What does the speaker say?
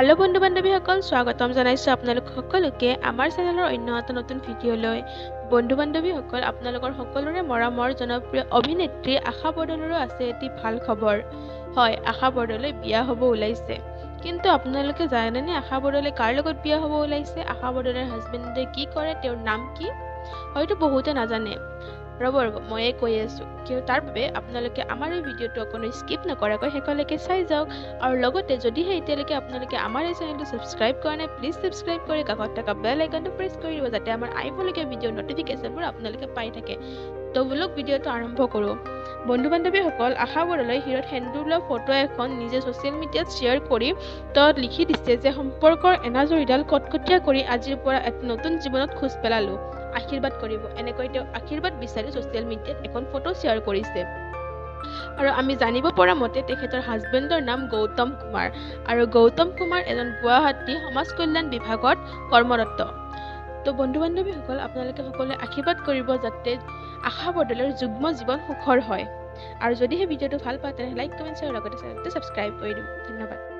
hello बंधु बान्धवीসকল স্বাগতম জনাইছো আপোনালোক সকলোকে আমাৰ চেনেলৰ অন্য এটা নতুন ভিডিঅলৈ বন্ধু বান্ধৱীসকল আপোনালোকৰ সকলোৰে মৰমৰ জনপ্ৰিয় অভিনেত্ৰী আশা বৰদলৰো আছে এটি ভাল খবৰ হয় আশা বৰদলৈ বিয়া হ'ব ওলাইছে কিন্তু আপোনালোকে জানেনে আশা বৰদলৈ কাৰ লগত বিয়া হ'ব ওলাইছে আশা বৰদলৈৰ হাজবেণ্ডে কি কৰে তেওঁৰ নাম কি হয়তো বহুতে নাজানে ৰব ময়ে কৈ আছো কিয় তাৰ বাবে আপোনালোকে আমাৰ এই ভিডিঅটো অকনো স্কিপ নকৰাকৈ শেষলৈকে চাই যাওক আৰু লগতে যদিহে এতিয়ালৈকে আপোনালোকে আমাৰ এই চেনেলটো সাবস্ক্ৰাইব কৰা নাই প্লিজ সাবস্ক্ৰাইব কৰি কাষত থকা বেল আইকনটো প্ৰেছ কৰি দিব যাতে আমাৰ আহিবলগীয়া ভিডিঅ' নটিফিকেশ্যনবোৰ আপোনালোকে পাই থাকে তো বলক ভিডিঅ'টো আৰম্ভ কৰোঁ বন্ধু বান্ধৱীসকল আশা বৰদলৈ হিৰত সেন্দুৰ ফটো এখন নিজে ছ'চিয়েল মিডিয়াত শ্বেয়াৰ কৰি তাত লিখি দিছে যে সম্পৰ্কৰ এনাজৰীডাল কটকটীয়া কৰি আজিৰ পৰা এক নতুন জীৱনত খোজ পেলালোঁ আশীৰ্বাদ কৰিব এনেকৈ তেওঁ আশীৰ্বাদ বিচাৰি ছ'চিয়েল মিডিয়াত এখন ফটো শ্বেয়াৰ কৰিছে আৰু আমি জানিব পৰা মতে তেখেতৰ হাজবেণ্ডৰ নাম গৌতম কুমাৰ আৰু গৌতম কুমাৰ এজন গুৱাহাটী সমাজ কল্যাণ বিভাগত কৰ্মৰত তো বন্ধু বান্ধৱীসকল আপোনালোকে সকলোৱে আশীৰ্বাদ কৰিব যাতে আশা বৰদলৈৰ যুগ্ম জীৱন সুখৰ হয় আৰু যদিহে ভিডিঅ'টো ভাল পায় তেনে লাইক কমেণ্ট আৰু লগতে চেনেলটো সাবস্ক্ৰাইব কৰি দিব ধন্যবাদ